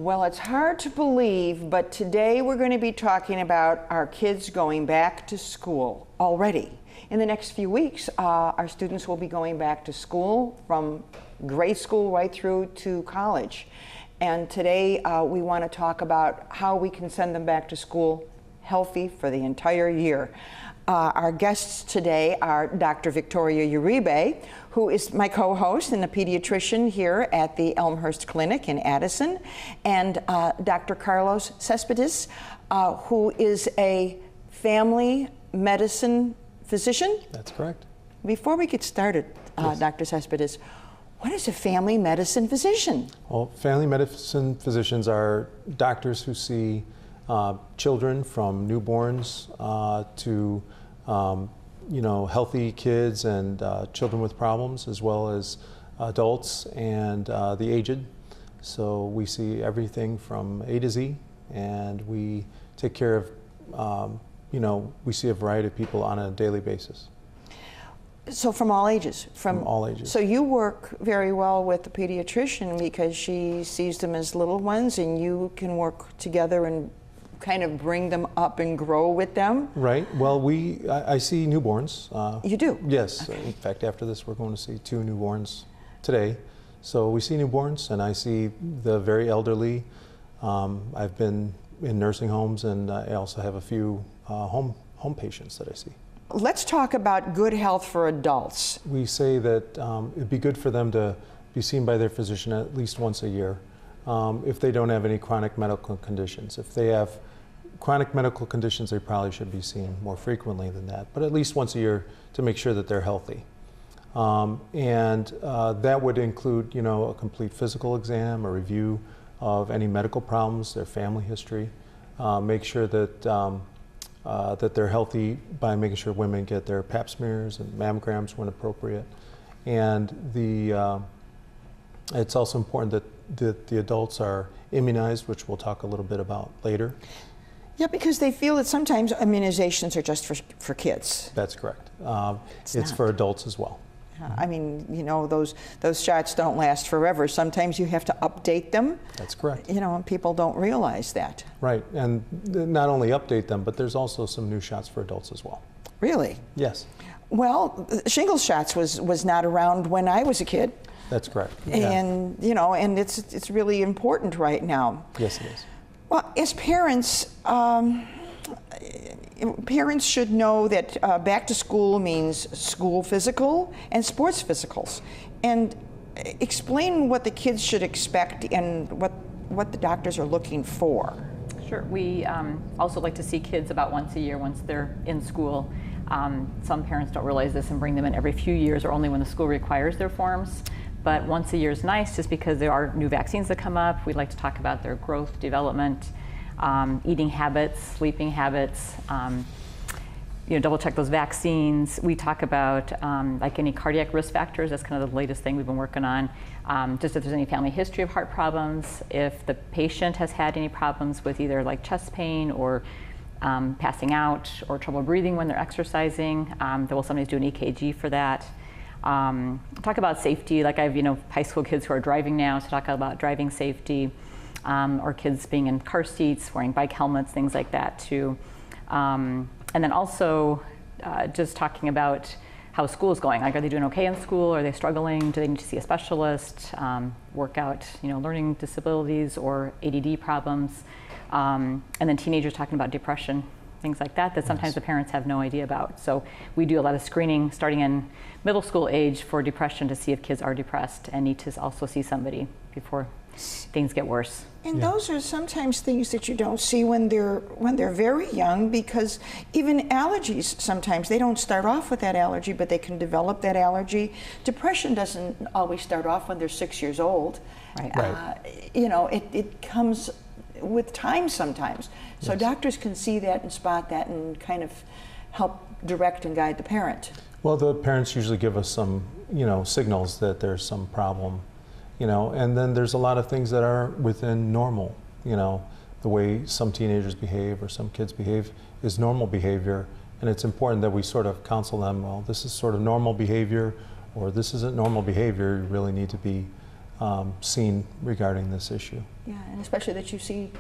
Well, it's hard to believe, but today we're going to be talking about our kids going back to school already. In the next few weeks, our students will be going back to school from grade school right through to college. And today we want to talk about how we can send them back to school healthy for the entire year. Our guests today are Dr. Victoria Uribe, who is my co-host and a pediatrician here at the Elmhurst Clinic in Addison, and Dr. Carlos Cespedes, who is a family medicine physician. That's correct. Before we get started, Yes. Dr. Cespedes, what is a family medicine physician? Well, family medicine physicians are doctors who see children from newborns to healthy kids and children with problems, as well as adults and the aged. So we see everything from A to Z, and we take care of, we see a variety of people on a daily basis. So from all ages? From all ages. So you work very well with the pediatrician because she sees them as little ones, and you can work together and kind of bring them up and grow with them? Right. Well, I see newborns. You do? Yes. Okay. In fact, after this, we're going to see 2 newborns today. So we see newborns, and I see the very elderly. I've been in nursing homes, and I also have a few home patients that I see. Let's talk about good health for adults. We say that it'd be good for them to be seen by their physician at least once a year if they don't have any chronic medical conditions. If they have chronic medical conditions, they probably should be seen more frequently than that, but at least once a year to make sure that they're healthy. And that would include, a complete physical exam, a review of any medical problems, their family history, make sure that that they're healthy by making sure women get their pap smears and mammograms when appropriate. And it's also important that the adults are immunized, which we'll talk a little bit about later. Yeah, because they feel that sometimes immunizations are just for kids. That's correct. It's not. for adults as well. I mean, those shots don't last forever. Sometimes you have to update them. That's correct. And people don't realize that. Right, and not only update them, but there's also some new shots for adults as well. Really? Yes. Well, shingles shots was not around when I was a kid. That's correct. And and it's really important right now. Yes, it is. Well, as parents, parents should know that back to school means school physical and sports physicals. And explain what the kids should expect and what the doctors are looking for. Sure. We also like to see kids about once a year once they're in school. Some parents don't realize this and bring them in every few years or only when the school requires their forms. But once a year is nice just because there are new vaccines that come up. We like to talk about their growth, development, eating habits, sleeping habits, double check those vaccines. We talk about like any cardiac risk factors. That's kind of the latest thing we've been working on. Just if there's any family history of heart problems, if the patient has had any problems with either like chest pain or passing out or trouble breathing when they're exercising, they will sometimes do an EKG for that. Talk about safety, like I have high school kids who are driving now, so talk about driving safety, or kids being in car seats, wearing bike helmets, things like that too. And then also just talking about how school is going. Like, are they doing okay in school? Are they struggling? Do they need to see a specialist? Work out, learning disabilities or ADD problems. And then teenagers talking about depression, things like that sometimes the parents have no idea about. So we do a lot of screening starting in middle school age for depression to see if kids are depressed and need to also see somebody before things get worse. And those are sometimes things that you don't see when they're very young, because even allergies, sometimes they don't start off with that allergy, but they can develop that allergy. Depression doesn't always start off when they're 6 years old. Right. It comes with time sometimes. So doctors can see that and spot that and kind of help direct and guide the parent. Well, the parents usually give us some, signals that there's some problem, and then there's a lot of things that are within normal, the way some teenagers behave or some kids behave is normal behavior, and it's important that we sort of counsel them, well, this is sort of normal behavior, or this isn't normal behavior, you really need to be seen regarding this issue. Yeah, and especially that you see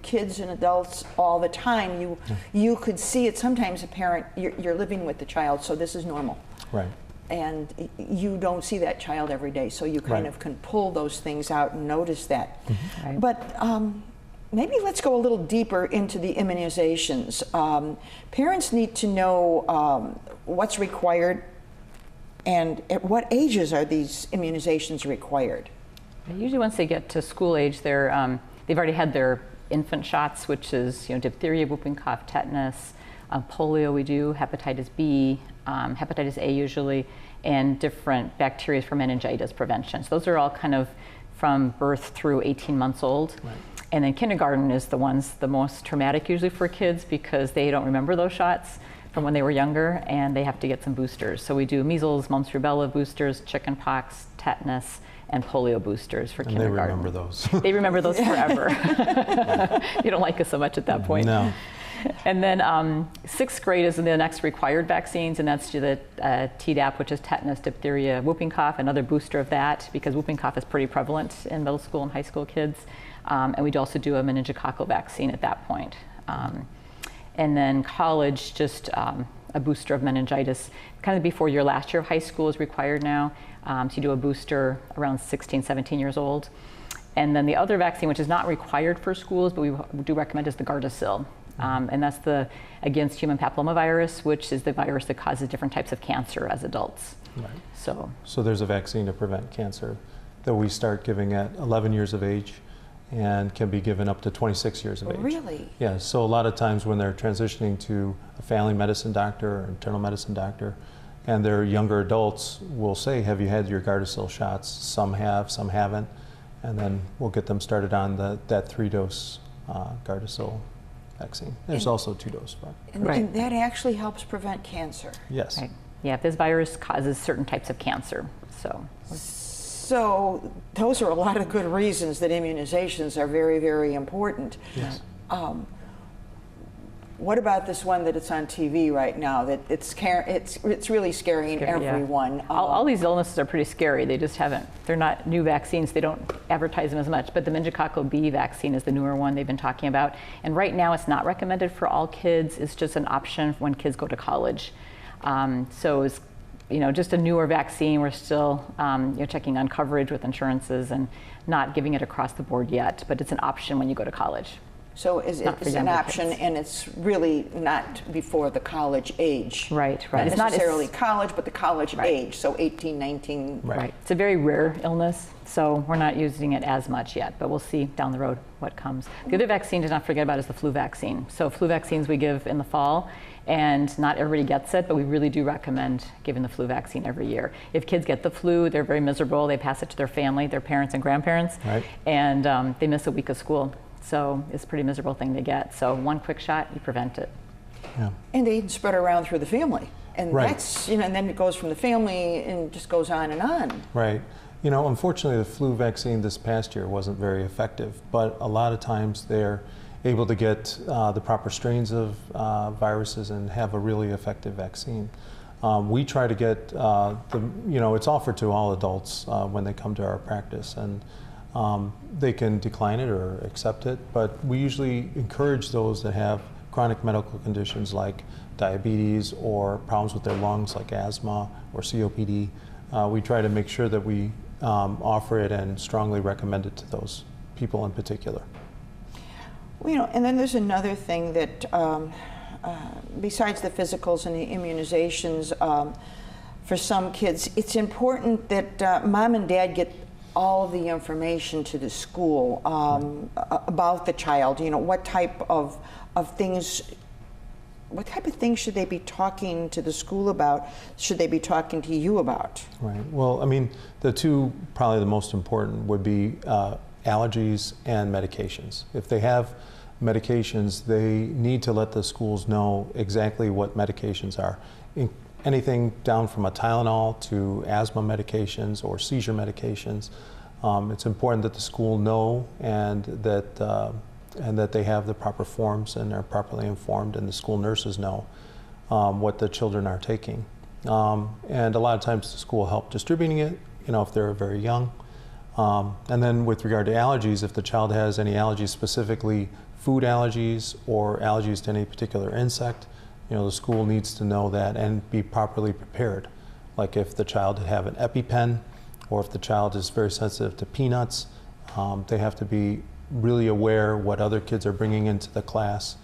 kids and adults all the time. You could see it sometimes. A parent, you're living with the child, so this is normal. Right. And you don't see that child every day, so you kind of can pull those things out and notice that. Mm-hmm. Right. But maybe let's go a little deeper into the immunizations. Parents need to know what's required, and at what ages are these immunizations required? Usually once they get to school age, they've already had their infant shots, which is diphtheria, whooping cough, tetanus, polio we do, hepatitis B, hepatitis A usually, and different bacteria for meningitis prevention. So those are all kind of from birth through 18 months old. Right. And then kindergarten is the most traumatic usually for kids because they don't remember those shots from when they were younger, and they have to get some boosters. So we do measles, mumps, rubella boosters, chickenpox, tetanus, and polio boosters for kindergarten. They remember those. They remember those forever. You don't like us so much at that point. No. And then 6th grade is the next required vaccines, and that's the Tdap, which is tetanus, diphtheria, whooping cough, another booster of that, because whooping cough is pretty prevalent in middle school and high school kids. And we'd also do a meningococcal vaccine at that point. And then college, just a booster of meningitis, kind of before your last year of high school is required now. So you do a booster around 16, 17 years old. And then the other vaccine, which is not required for schools, but we do recommend, is the Gardasil. And that's against human papillomavirus, which is the virus that causes different types of cancer as adults. Right. So there's a vaccine to prevent cancer that we start giving at 11 years of age and can be given up to 26 years of age. Really? Yeah, so a lot of times when they're transitioning to a family medicine doctor or internal medicine doctor, and they're younger adults, we'll say, have you had your Gardasil shots? Some have, some haven't, and then we'll get them started on that 3-dose Gardasil vaccine. There's also 2-dose, but And that actually helps prevent cancer. yes. right. Yeah, this virus causes certain types of cancer. So those are a lot of good reasons that immunizations are very, very important. Yes. What about this one that it's on TV right now? That it's really scaring Yeah. everyone. All these illnesses are pretty scary. They're not new vaccines. They don't advertise them as much. But the meningococcal B vaccine is the newer one they've been talking about. And right now it's not recommended for all kids. It's just an option when kids go to college. So it's just a newer vaccine. We're still checking on coverage with insurances and not giving it across the board yet. But it's an option when you go to college. So it's an option, kids. and it's really not before the college age. Right. Not It's necessarily college, but the college Right. age, so 18, 19. Right. It's a very rare illness, so we're not using it as much yet, but we'll see down the road what comes. The other vaccine to not forget about is the flu vaccine. So flu vaccines we give in the fall, and not everybody gets it, but we really do recommend giving the flu vaccine every year. If kids get the flu, they're very miserable. They pass it to their family, their parents and grandparents, Right. and they miss a week of school. So it's a pretty miserable thing to get. So one quick shot, you prevent it. Yeah. And they spread around through the family. And Right. that's, and then it goes from the family and just goes on and on. Right. Unfortunately, the flu vaccine this past year wasn't very effective, but a lot of times they're able to get the proper strains of viruses and have a really effective vaccine. We try to get it's offered to all adults when they come to our practice, and they can decline it or accept it, but we usually encourage those that have chronic medical conditions like diabetes or problems with their lungs like asthma or COPD. We try to make sure that we offer it and strongly recommend it to those people in particular. And then there's another thing that, besides the physicals and the immunizations, for some kids, it's important that mom and dad get all of the information to the school about the child. What type of things should they be talking to the school about? Should they be talking to you about? Right. Well, the two probably the most important would be allergies and medications. If they have medications, they need to let the schools know exactly what medications are. Anything down from a Tylenol to asthma medications or seizure medications. It's important that the school know and that they have the proper forms and are properly informed, and the school nurses know what the children are taking. And a lot of times the school will help distributing it, if they're very young. And then with regard to allergies, if the child has any allergies, specifically food allergies or allergies to any particular insect, the school needs to know that and be properly prepared. Like if the child have an EpiPen, or if the child is very sensitive to peanuts, they have to be really aware what other kids are bringing into the class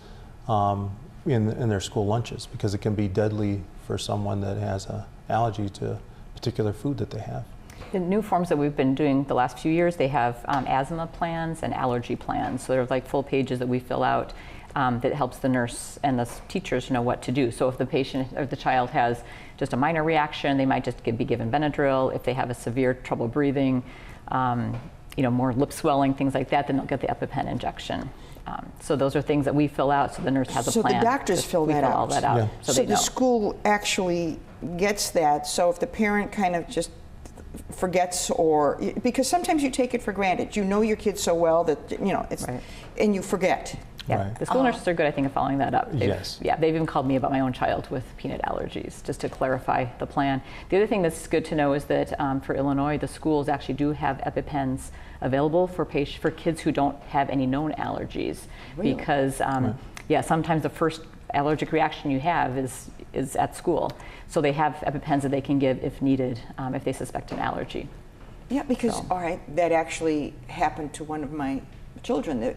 in their school lunches, because it can be deadly for someone that has an allergy to a particular food that they have. The new forms that we've been doing the last few years, they have asthma plans and allergy plans. So there's like full pages that we fill out that helps the nurse and the teachers know what to do. So if the patient or the child has just a minor reaction, they might just be given Benadryl. If they have a severe trouble breathing, more lip swelling, things like that, then they'll get the EpiPen injection. So those are things that we fill out, so the nurse has a plan. So the doctors fill that out? all that out. Yeah. So So they the know. school actually gets that, so if the parent kind of just forgets, or, because sometimes you take it for granted. You know your kid so well that, it's, Right. and you forget. Yeah, Right. the school nurses are good, I think, at following that up. Yes. Yeah, they've even called me about my own child with peanut allergies, just to clarify the plan. The other thing that's good to know is that for Illinois, the schools actually do have EpiPens available for kids who don't have any known allergies. Really? Because, sometimes the first allergic reaction you have is at school. So they have EpiPens that they can give if needed, if they suspect an allergy. Yeah, because, So. all right, that actually happened to one of my children that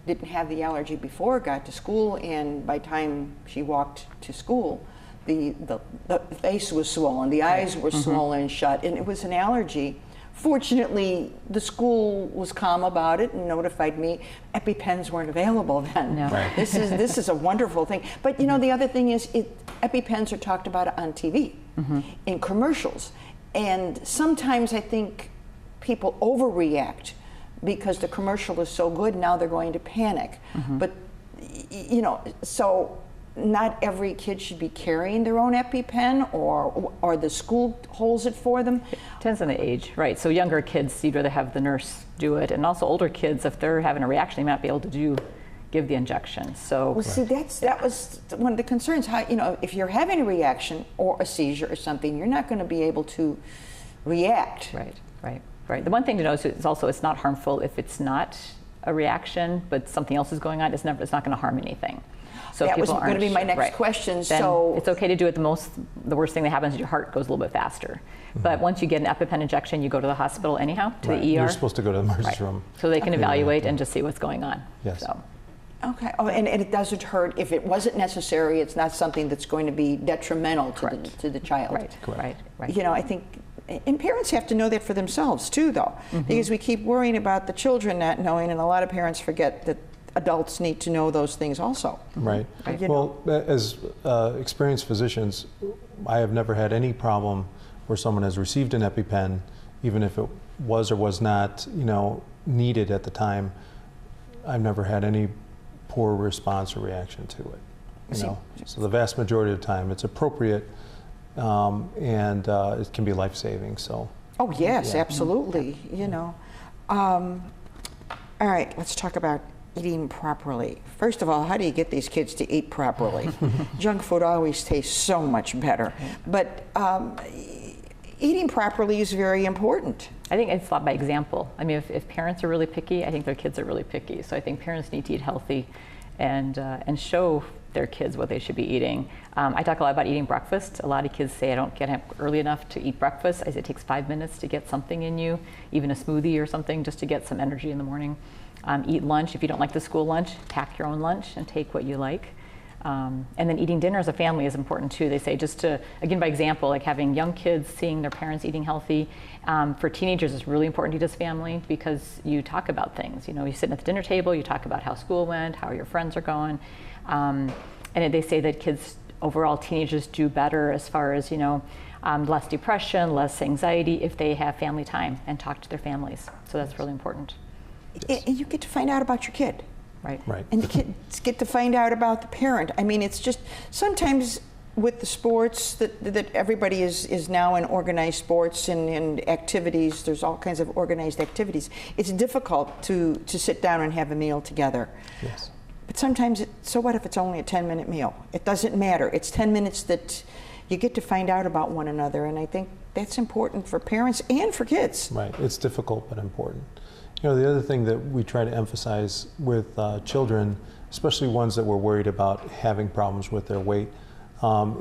didn't have the allergy before, got to school, and by the time she walked to school, the face was swollen, the eyes were swollen shut, and it was an allergy. Fortunately, the school was calm about it and notified me. EpiPens weren't available then. No. Right. This is a wonderful thing. But the other thing is, EpiPens are talked about on TV, in commercials, and sometimes I think people overreact because the commercial is so good. Now they're going to panic. But so not every kid should be carrying their own EpiPen, or the school holds it for them. Depends on the age, right? So younger kids, you'd rather have the nurse do it, and also older kids, if they're having a reaction, they might be able to give the injection. So Well, see, that was one of the concerns. How, if you're having a reaction or a seizure or something, you're not going to be able to react. Right. The one thing to know is also it's not harmful if it's not a reaction, but something else is going on. It's not going to harm anything. So if That was people going to be aren't my next right, question. then So it's okay to do it. The worst thing that happens is your heart goes a little bit faster. But once you get an EpiPen injection, you go to the hospital anyhow, to Right. the ER. You're supposed to go to the emergency Right. room. So they can evaluate and just see what's going on. Yes. So. okay. Oh, and it doesn't hurt if it wasn't necessary. It's not something that's going to be detrimental to the child. Right. I think, and parents have to know that for themselves too, though, because we keep worrying about the children not knowing, and a lot of parents forget that adults need to know those things also. Right. Right. Well, as experienced physicians, I have never had any problem where someone has received an EpiPen, even if it was or was not, needed at the time. I've never had any poor response or reaction to it. So the vast majority of the time, it's appropriate, and it can be life-saving. So. Oh yes, Yeah. absolutely. All right, let's talk about eating properly. First of all, how do you get these kids to eat properly? Junk food always tastes so much better, but eating properly is very important. I think it's a lot by example. I mean, if parents are really picky, I think their kids are really picky. So I think parents need to eat healthy and show their kids what they should be eating. I talk a lot about eating breakfast. A lot of kids say, I don't get up early enough to eat breakfast. I say it takes 5 minutes to get something in you, even a smoothie or something, just to get some energy in the morning. Eat lunch. If you don't like the school lunch, pack your own lunch and take what you like. And then eating dinner as a family is important too. They say just to, again by example, like having young kids seeing their parents eating healthy. For teenagers, it's really important to eat as family because you talk about things. You sit at the dinner table, you talk about how school went, how your friends are going. And they say that kids, overall teenagers do better as far as, less depression, less anxiety if they have family time and talk to their families. So that's really important. And you get to find out about your kid. Right. And the kids get to find out about the parent. I mean, it's just sometimes with the sports that everybody is now in organized sports and activities. There's all kinds of organized activities. It's difficult to sit down and have a meal together. Yes. But sometimes, so what if it's only a 10-minute meal? It doesn't matter. It's 10 minutes that you get to find out about one another, and I think that's important for parents and for kids. Right. It's difficult but important. You know, the other thing that we try to emphasize with children, especially ones that we're worried about having problems with their weight,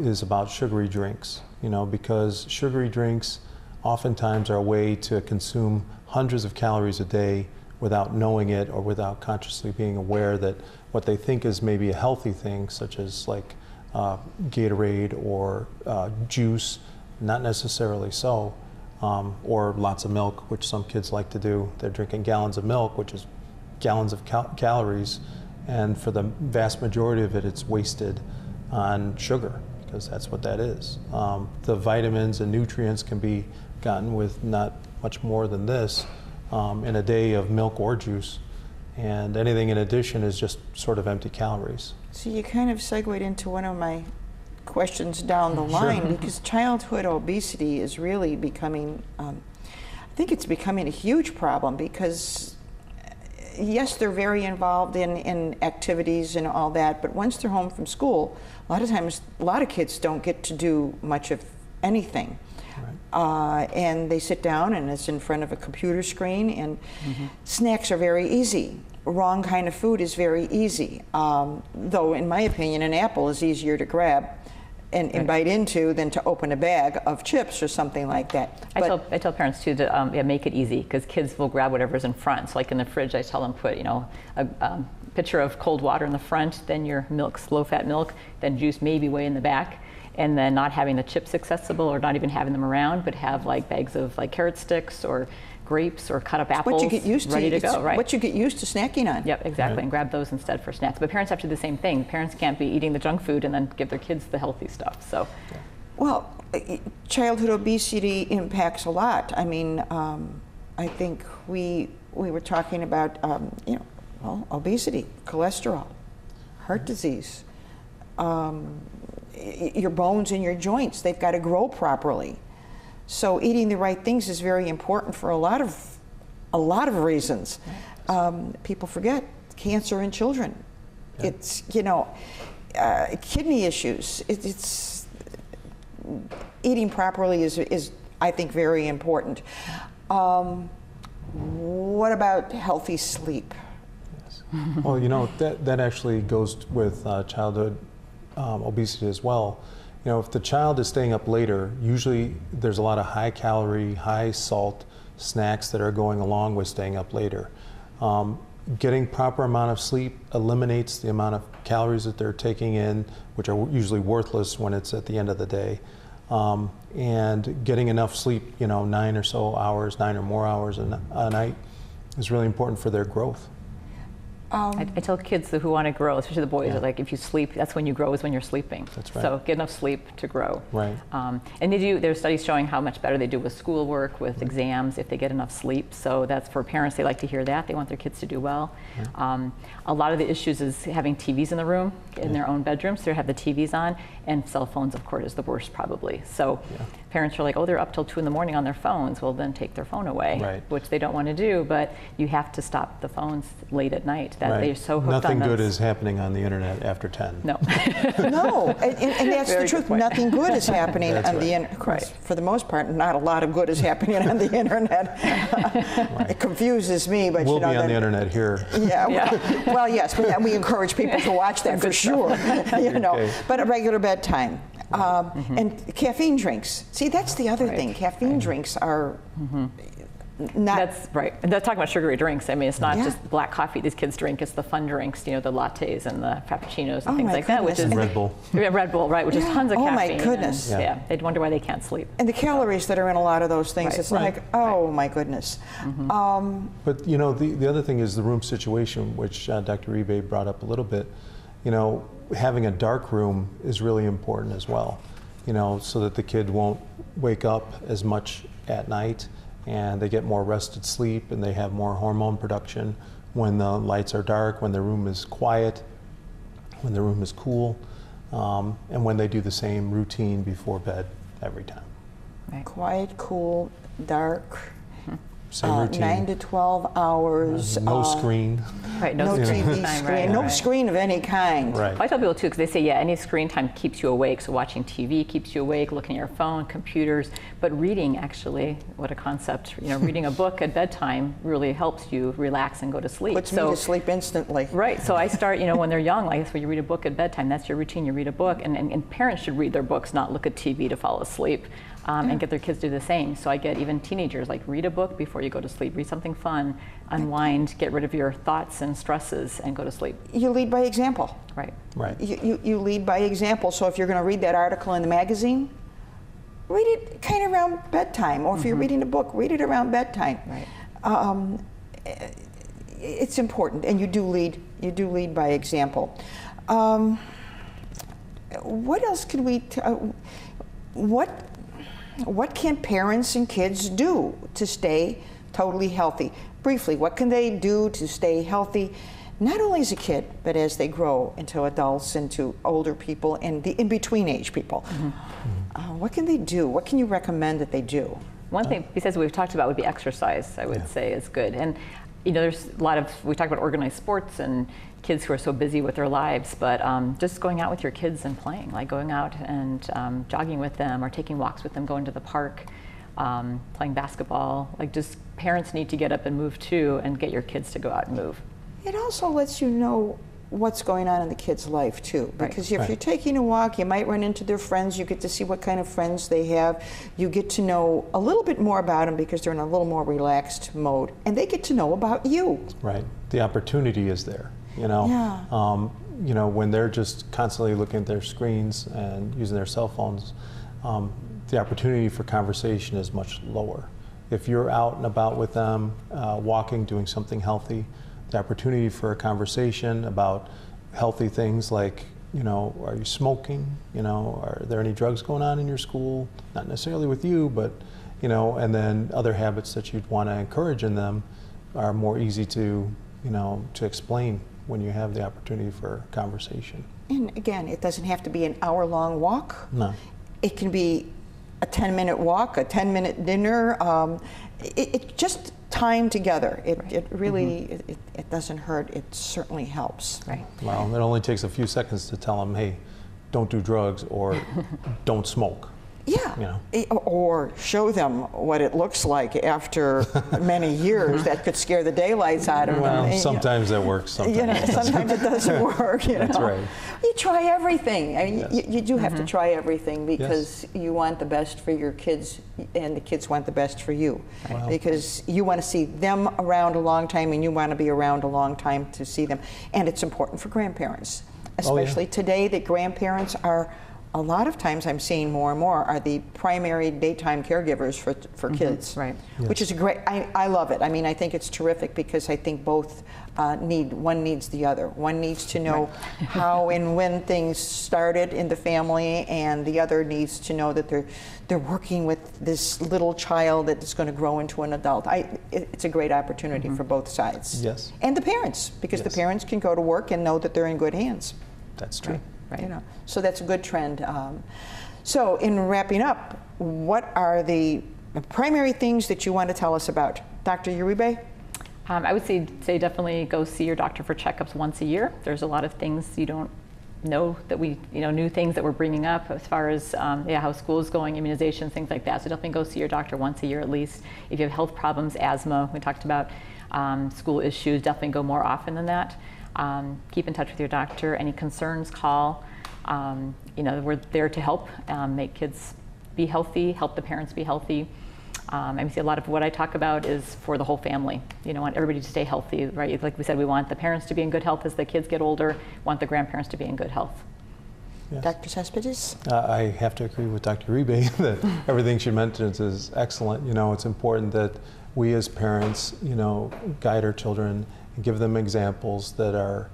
is about sugary drinks. You know, because sugary drinks oftentimes are a way to consume hundreds of calories a day without knowing it or without consciously being aware that what they think is maybe a healthy thing, such as like Gatorade or juice, not necessarily so. Or lots of milk, which some kids like to do. They're drinking gallons of milk, which is gallons of calories, and for the vast majority of it, it's wasted on sugar, because that's what that is. The vitamins and nutrients can be gotten with not much more than this in a day of milk or juice, and anything in addition is just sort of empty calories. So you kind of segued into one of my questions down the line, because childhood obesity is really becoming, I think it's becoming a huge problem, because yes, they're very involved in activities and all that, but once they're home from school, a lot of times, a lot of kids don't get to do much of anything. Right. And they sit down and it's in front of a computer screen, and snacks are very easy. Wrong kind of food is very easy. Though in my opinion, an apple is easier to grab and bite into than to open a bag of chips or something like that. I tell parents too to make it easy, because kids will grab whatever's in front. So like in the fridge, I tell them put a pitcher of cold water in the front, then your milk, low-fat milk, then juice maybe way in the back, and then not having the chips accessible or not even having them around, but have like bags of like carrot sticks or grapes or cut up apples what you get used ready to go, right? What you get used to snacking on. Yep, exactly, and grab those instead for snacks. But parents have to do the same thing. Parents can't be eating the junk food and then give their kids the healthy stuff. So, well, childhood obesity impacts a lot. I mean, I think we were talking about obesity, cholesterol, heart disease, your bones and your joints. They've got to grow properly. So eating the right things is very important for a lot of reasons. People forget cancer in children. Yeah. It's kidney issues. It's eating properly is I think very important. What about healthy sleep? Yes. Well, that actually goes with childhood obesity as well. You know, if the child is staying up later, usually there's a lot of high calorie, high salt snacks that are going along with staying up later. Getting proper amount of sleep eliminates the amount of calories that they're taking in, which are usually worthless when it's at the end of the day. And getting enough sleep, 9 or more hours a night is really important for their growth. I tell kids who want to grow, especially the boys, like if you sleep, that's when you grow, is when you're sleeping. That's right. So get enough sleep to grow. Right. And there's studies showing how much better they do with schoolwork, with exams, if they get enough sleep. So that's for parents, they like to hear that. They want their kids to do well. Yeah. A lot of the issues is having TVs in the room, in their own bedrooms. They have the TVs on, and cell phones, of course, is the worst probably. So parents are like, they're up till 2 in the morning on their phones. Well, then take their phone away, which they don't want to do, but you have to stop the phones late at night. That they're so hooked Nothing on good is happening on the internet after 10. No. No, and that's the truth. Nothing good is happening on the internet. Right. For the most part, not a lot of good is happening on the internet. It confuses me, but we'll be on the internet here. Yeah. Well, yes, we encourage people to watch that for sure. But a regular bedtime. And caffeine drinks. See, that's the other thing. Caffeine drinks are not. That's right. And that's talking about sugary drinks. I mean, it's not just black coffee these kids drink. It's the fun drinks, the lattes and the frappuccinos and things like that, which is Red Bull. Red Bull, right? Which is tons of caffeine. Oh my goodness. And, they'd wonder why they can't sleep. And the calories that are in a lot of those things. It's like, oh my goodness. But the other thing is the room situation, which Dr. Rebay brought up a little bit. Having a dark room is really important as well, so that the kid won't wake up as much at night, and they get more rested sleep, and they have more hormone production when the lights are dark, when the room is quiet, when the room is cool, and when they do the same routine before bed every time. Quiet, cool, dark. Same routine. 9 to 12 hours. No screen. Right, No screen TV time, screen, right, no right. screen of any kind. Right. I tell people too, because they say, yeah, any screen time keeps you awake. So watching TV keeps you awake, looking at your phone, computers. But reading, actually, what a concept. Reading a book at bedtime really helps you relax and go to sleep. Puts me to sleep instantly. Right. So I start, when they're young, like when you read a book at bedtime, that's your routine. You read a book, and parents should read their books, not look at TV to fall asleep. And get their kids to do the same. So I get even teenagers, like read a book before you go to sleep, read something fun, unwind, get rid of your thoughts and stresses, and go to sleep. You lead by example. Right. Right. You lead by example. So if you're going to read that article in the magazine, read it kind of around bedtime. Or if you're reading a book, read it around bedtime. Right. It's important, and you do lead by example. What else could we? What can parents and kids do to stay totally healthy? Briefly, what can they do to stay healthy, not only as a kid, but as they grow into adults, into older people, and the in-between age people? What can they do? What can you recommend that they do? One thing, besides what we've talked about, would be exercise, I would say is good. And there's a lot of, we talk about organized sports and kids who are so busy with their lives, but just going out with your kids and playing, like going out and jogging with them or taking walks with them, going to the park, playing basketball. Like just parents need to get up and move too, and get your kids to go out and move. It also lets you know what's going on in the kid's life too, because if Right. you're taking a walk, you might run into their friends. You get to see what kind of friends they have. You get to know a little bit more about them because they're in a little more relaxed mode, and they get to know about you. Right. The opportunity is there. Yeah. When they're just constantly looking at their screens and using their cell phones, the opportunity for conversation is much lower. If you're out and about with them, walking, doing something healthy, the opportunity for a conversation about healthy things like, are you smoking? Are there any drugs going on in your school? Not necessarily with you, but, and then other habits that you'd want to encourage in them are more easy to explain when you have the opportunity for conversation. And again, it doesn't have to be an hour-long walk. No. It can be a 10-minute walk, a 10-minute dinner. It just time together. It really, it doesn't hurt. It certainly helps. Right. Well, it only takes a few seconds to tell them, hey, don't do drugs or don't smoke. Yeah, or show them what it looks like after many years. That could scare the daylights out of them. Well, sometimes that works. Sometimes it doesn't work. That's right. You try everything. I mean, you do have to try everything because you want the best for your kids, and the kids want the best for you. Wow. Because you want to see them around a long time, and you want to be around a long time to see them. And it's important for grandparents, especially today. That grandparents are. A lot of times I'm seeing more and more are the primary daytime caregivers for kids. Right. Which is great. I love it. I mean, I think it's terrific because I think both one needs the other. One needs to know how and when things started in the family, and the other needs to know that they're working with this little child that is going to grow into an adult. It's a great opportunity for both sides. Yes. And the parents, because the parents can go to work and know that they're in good hands. That's true. Right. So that's a good trend. So in wrapping up, what are the primary things that you want to tell us about? Dr. Uribe? I would say definitely go see your doctor for checkups once a year. There's a lot of things you don't know that we, new things that we're bringing up as far as how school is going, immunizations, things like that. So definitely go see your doctor once a year at least. If you have health problems, asthma, we talked about, school issues, definitely go more often than that. Keep in touch with your doctor. Any concerns, call. We're there to help make kids be healthy, help the parents be healthy. I see a lot of what I talk about is for the whole family. Want everybody to stay healthy, right? Like we said, we want the parents to be in good health as the kids get older, want the grandparents to be in good health. Yes. Dr. Cespedes? I have to agree with Dr. Uribe that everything she mentions is excellent. It's important that we as parents, guide our children and give them examples that are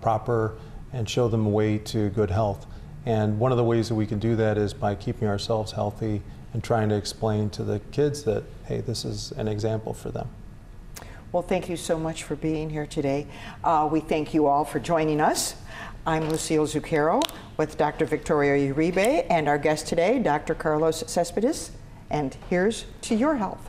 proper and show them a way to good health. And one of the ways that we can do that is by keeping ourselves healthy and trying to explain to the kids that, hey, this is an example for them. Well, thank you so much for being here today. We thank you all for joining us. I'm Lucille Zucchero with Dr. Victoria Uribe and our guest today, Dr. Carlos Cespedes. And here's to your health.